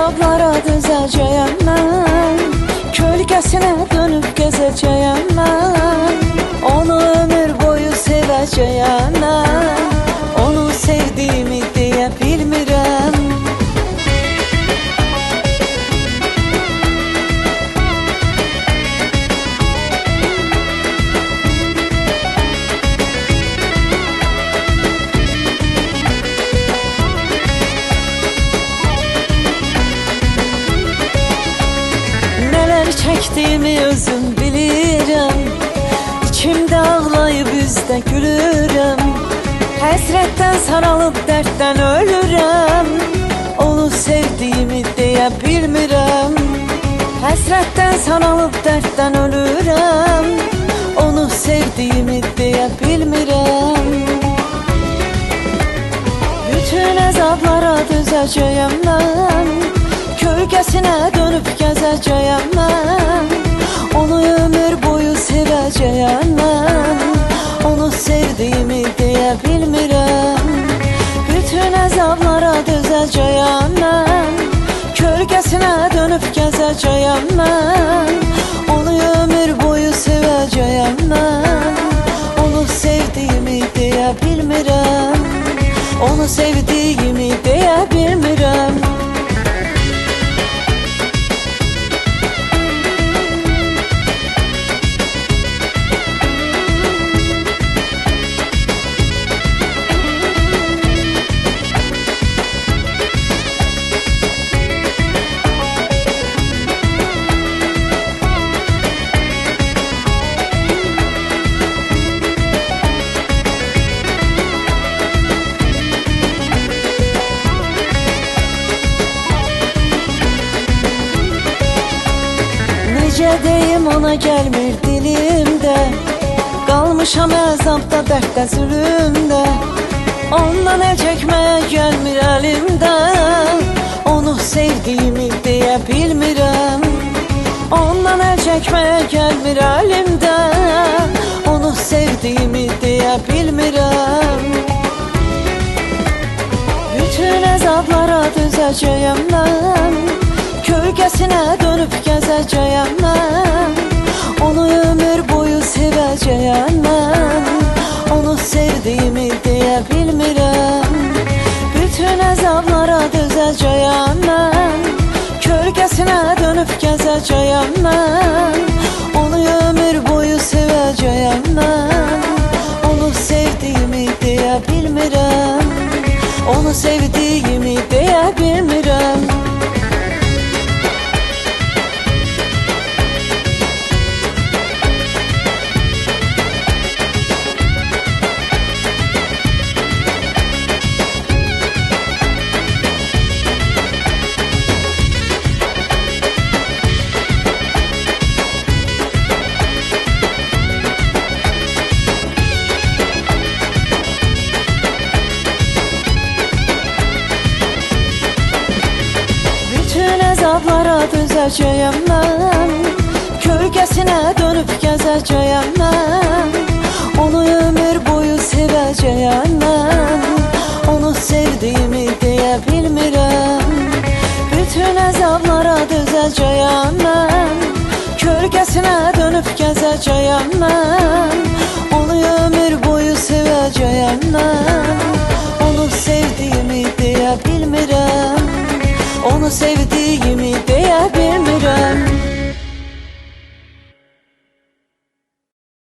əzablara dözəcəyəm mən, kölgəsinə dönüb gəzəcəyəm mən. Onu ömür boyu sevəcəyəm mən, onu sevdiyimi deyə bilmirəm. Çəkdiyimi özüm bilirəm, İçimdə ağlayıb üzdə gülürəm. Həsrətdən saralıb dərddən ölürəm, onu sevdiyimi deyə bilmirəm. Həsrətdən saralıb dərddən ölürəm, onu sevdiyimi deyə bilmirəm. Bütün əzablara dözəcəyəm mən, kölgəsinə dönüb gəzəcəyəm mən. Onu ömür boyu sevəcəyəm mən, onu sevdiyimi deyə bilmirəm. Bütün əzablara dözəcəyəm mən, kölgəsinə dönüb gəzəcəyəm mən. Onu ömür boyu sevəcəyəm mən, onu sevdiyimi deyə bilmirəm. Onu sevdiyimi deyə bilmirəm. Necə deyim ona gəlmir dilimdə, qalmışam əzabda, dərddə, zülümdə. Ondan əl çəkməyə gəlmir əlimdə, onu sevdiyimi deyə bilmirəm. Ondan əl çəkməyə gəlmir əlimdə, onu sevdiyimi deyə bilmirəm. Bütün əzablara dözəcəyəm mən, kölgəsinə dönüb gəzəcəyəm mən. Onu ömür boyu sevəcəyəm mən, onu sevdiyimi deyə bilmirəm. Bütün əzablara dözəcəyəm mən, kölgəsinə dönüb gəzəcəyəm mən. Onu ömür boyu sevəcəyəm mən, onu sevdiyimi deyə bilmirəm. Onu sevdiyimi deyə bilmirəm. Əzablara dözəcəyəm mən, kölgəsinə dönüb gəzəcəyəm mən. Onu ömür boyu sevəcəyəm mən, onu sevdiyimi deyə bilmirəm. Bütün əzablara dözəcəyəm mən, kölgəsinə dönüb gəzəcəyəm mən. Onu ömür boyu sevəcəyəm mən, onu sevdiyimi deyə bilmirəm. Onu sevdiyimi